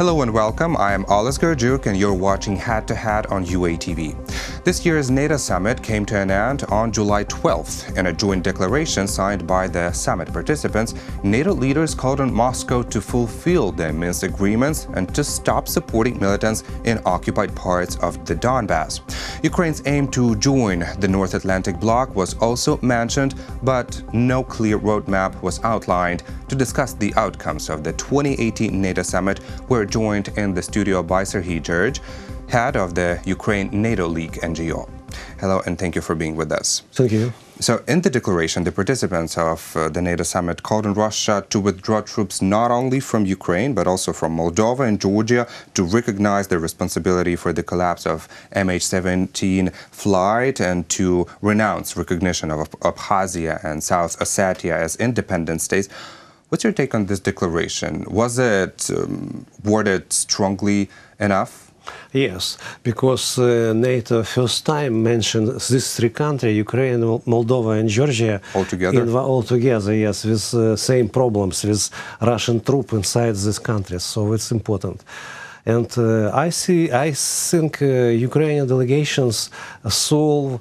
Hello and welcome. I am Serhiy Dzherdzh and you're watching Head to Head on UATV. This year's NATO summit came to an end on July 12th. In a joint declaration signed by the summit participants, NATO leaders called on Moscow to fulfill the Minsk agreements and to stop supporting militants in occupied parts of the Donbas. Ukraine's aim to join the North Atlantic bloc was also mentioned, but no clear roadmap was outlined. To discuss the outcomes of the 2018 NATO summit, we're joined in the studio by Serhiy Dzherdzh, head of the Ukraine-NATO League NGO. Hello, and thank you for being with us. Thank you. So, in the declaration, the participants of the NATO summit called on Russia to withdraw troops not only from Ukraine, but also from Moldova and Georgia, to recognize their responsibility for the collapse of MH17 flight, and to renounce recognition of Abkhazia and South Ossetia as independent states. What's your take on this declaration? Was it worded strongly enough? Yes, because NATO first time mentioned these three countries, Ukraine, Moldova and Georgia, altogether, yes, with same problems with Russian troops inside these countries, so it's important. And I think Ukrainian delegations solve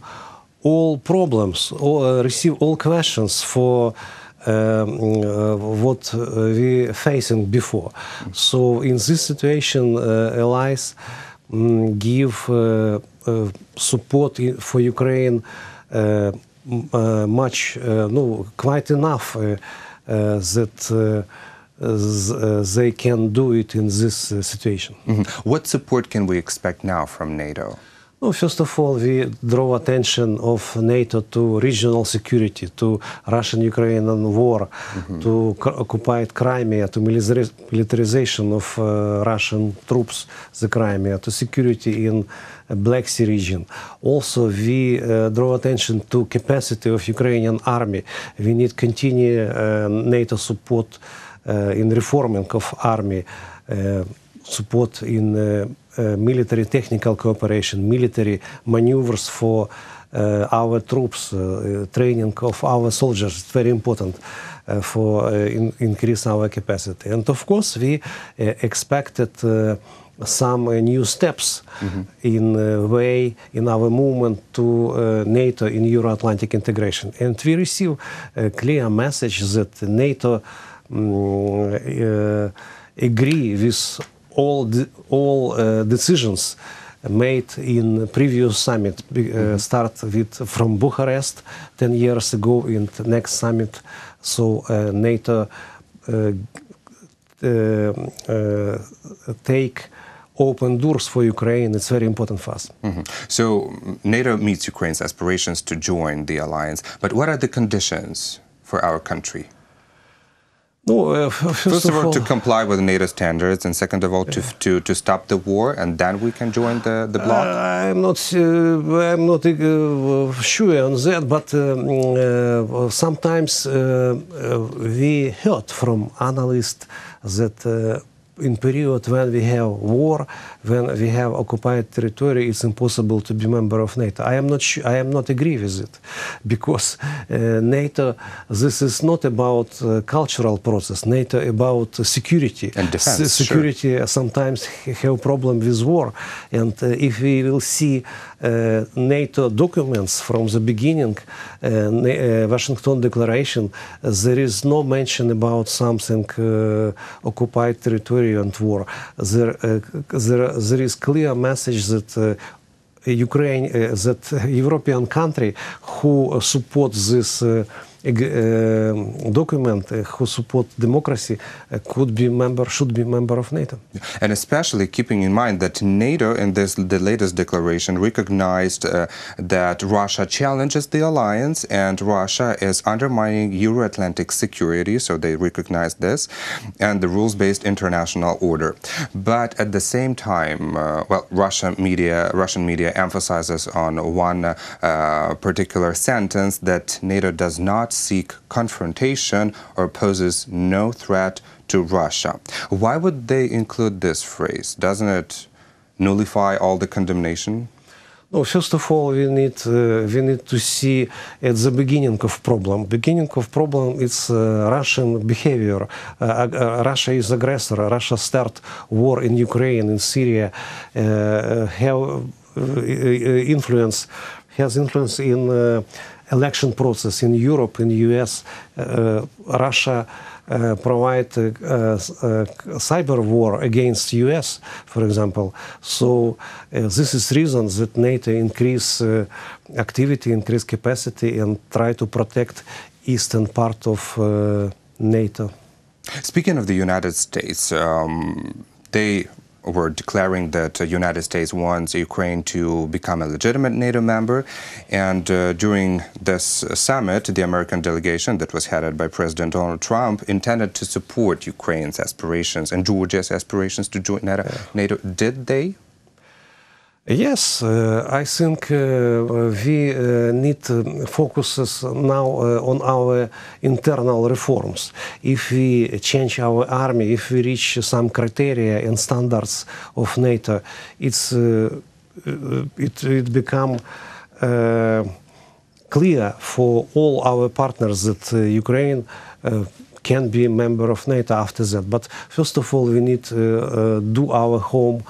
all problems, receive all questions for what we facing before. So in this situation, allies give support for Ukraine quite enough that they can do it in this situation. What support can we expect now from NATO? No, first of all, we draw attention of NATO to regional security, to Russian-Ukrainian war, to occupied Crimea, to militarization of Russian troops, the Crimea, to security in Black Sea region. Also, we draw attention to capacity of Ukrainian army. We need continue NATO support in reforming of army, support in military technical cooperation, military maneuvers for our troops, training of our soldiers. It's very important for increase our capacity. And of course, we expected some new steps in our movement to NATO in Euro-Atlantic integration. And we receive a clear message that NATO agree with all decisions made in previous summit, start with from Bucharest 10 years ago in the next summit. So NATO take open doors for Ukraine. It's very important for us. So NATO meets Ukraine's aspirations to join the alliance, but what are the conditions for our country? No, first of all, to comply with NATO standards, and second of all, to stop the war, and then we can join the bloc? I'm not sure on that, but sometimes we heard from analysts that in period when we have war, when we have occupied territory, it's impossible to be member of NATO. I am not sure, I am not agree with it, because NATO, this is not about cultural process. NATO about security and defense. Security sometimes have problem with war, and if we will see NATO documents from the beginning, Washington Declaration, there is no mention about something occupied territory and war. There is clear message that Ukraine, that European country who support this document, who support democracy, should be member of NATO. And especially keeping in mind that NATO, in the latest declaration, recognized that Russia challenges the alliance and Russia is undermining Euro-Atlantic security, so they recognize this, and the rules-based international order. But at the same time, Russian media emphasizes on one particular sentence that NATO does not seek confrontation or poses no threat to Russia. Why would they include this phrase? Doesn't it nullify all the condemnation? No, first of all, we need to see at the beginning of problem. Beginning of problem is Russian behavior. Russia is aggressor. Russia start war in Ukraine, in Syria, has influence in election process in Europe, in US. Russia provide cyber war against US, for example. So this is reasons that NATO increase activity, increase capacity, and try to protect eastern part of NATO. Speaking of the United States, they were declaring that the United States wants Ukraine to become a legitimate NATO member. And during this summit, the American delegation that was headed by President Donald Trump intended to support Ukraine's aspirations and Georgia's aspirations to join NATO. Did they? Yes, I think we need to focus now on our internal reforms. If we change our army, if we reach some criteria and standards of NATO, it become clear for all our partners that Ukraine can be a member of NATO after that. But first of all, we need to do our home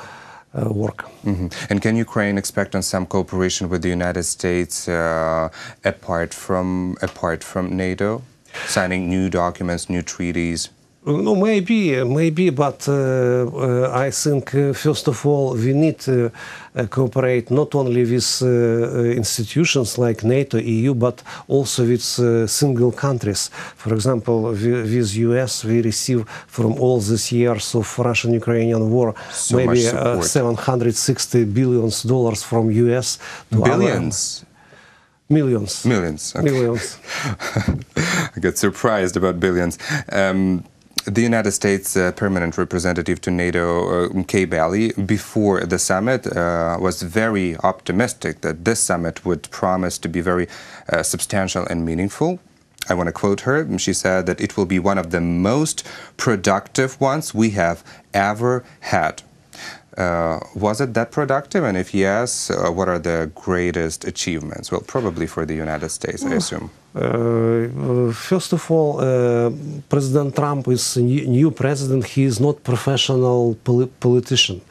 work. And can Ukraine expect on some cooperation with the United States apart from NATO, signing new documents, new treaties? No, maybe, but I think first of all we need to cooperate not only with institutions like NATO, EU, but also with single countries. For example, with US, we receive from all these years of Russian-Ukrainian war maybe $760 billion from US. To Billions? Millions. Millions. Okay. Millions. I get surprised about billions. The United States permanent representative to NATO, Kay Bailey, before the summit was very optimistic that this summit would promise to be very substantial and meaningful. I want to quote her. She said that it will be one of the most productive ones we have ever had. Was it that productive? And if yes, what are the greatest achievements? Well, probably for the United States, I assume. First of all, President Trump is a new president. He is not professional politician.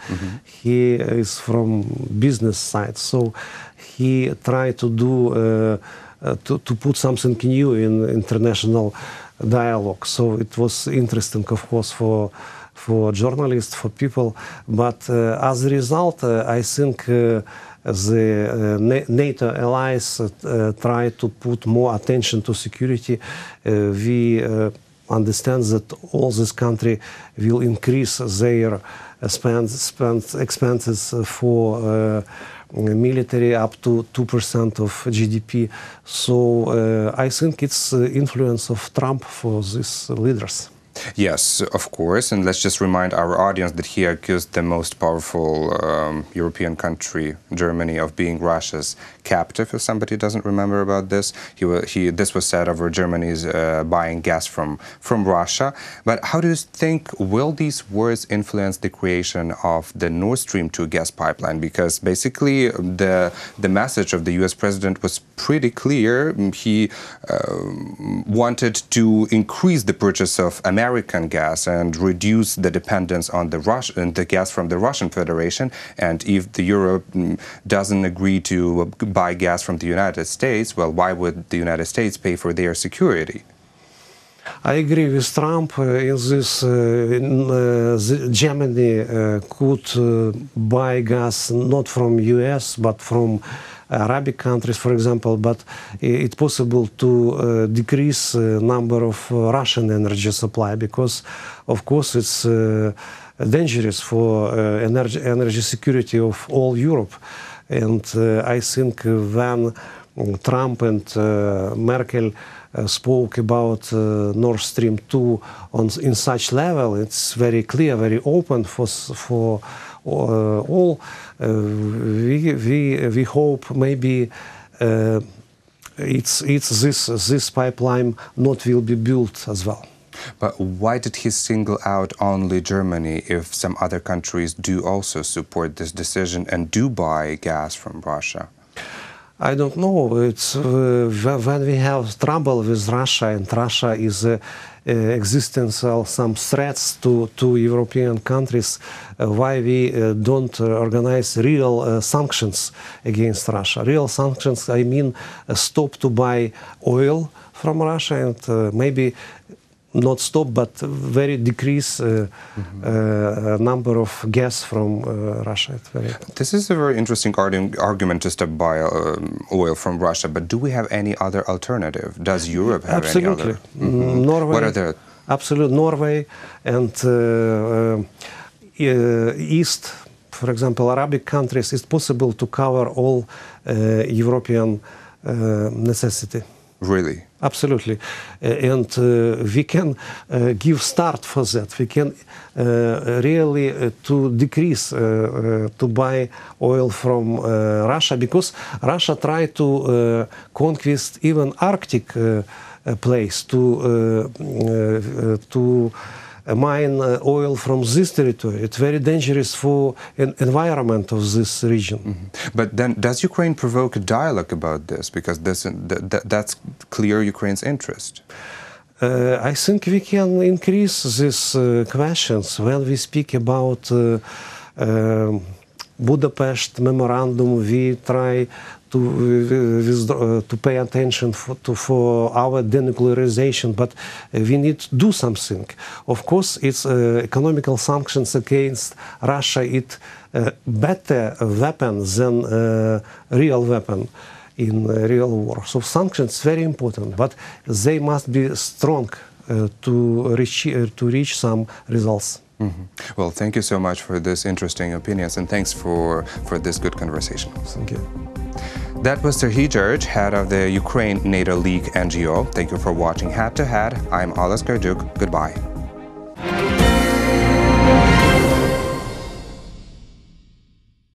He is from business side, so he tried to do to put something new in international dialogue. So it was interesting, of course, for journalists, for people. But as a result, I think the NATO allies try to put more attention to security. We understand that all this country will increase their expenses for military up to 2% of GDP. So I think it's influence of Trump for these leaders. Yes, of course, and let's just remind our audience that he accused the most powerful European country, Germany, of being Russia's captive. If somebody doesn't remember about this, this was said over Germany's buying gas from Russia. But how do you think will these words influence the creation of the Nord Stream 2 gas pipeline? Because basically the message of the U.S. president was pretty clear. He wanted to increase the purchase of American gas and reduce the dependence on the gas from the Russian Federation. And if the Europe doesn't agree to buy gas from the United States, well, why would the United States pay for their security? I agree with Trump in this. Germany could buy gas not from US but from Arabic countries, for example, but it's possible to decrease number of Russian energy supply because, of course, it's dangerous for energy security of all Europe. And I think when Trump and Merkel spoke about Nord Stream 2 in such level, it's very clear, very open for all. We hope maybe this pipeline not will be built as well. But why did he single out only Germany if some other countries do also support this decision and do buy gas from Russia? I don't know. It's when we have trouble with Russia, and Russia is existential some threats to European countries, why we don't organize real sanctions against Russia. Real sanctions, I mean, stop to buy oil from Russia, and maybe not stop, but very decrease number of gas from Russia. This is a very interesting argument to stop buy oil from Russia, but do we have any other alternative? Does Europe have any other? Norway. What are the? Absolutely, Norway and East, for example, Arabic countries. It's possible to cover all European necessity. Really? Absolutely, and we can give start for that. We can really to decrease to buy oil from Russia, because Russia tried to conquest even Arctic place to mine oil from this territory. It's very dangerous for environment of this region. But then, does Ukraine provoke a dialogue about this? Because that's clear Ukraine's interest. I think we can increase these questions when we speak about Budapest memorandum. We try to pay attention for our denuclearization, but we need to do something. Of course, it's economical sanctions against Russia. It's better weapon than real weapon in real war. So sanctions very important, but they must be strong to reach some results. Well, thank you so much for this interesting opinions, and thanks for this good conversation. Thank you. That was Serhiy Dzherdzh, head of the Ukraine-NATO League NGO. Thank you for watching Head to Head. I'm Serhiy Dzherdzh. Goodbye.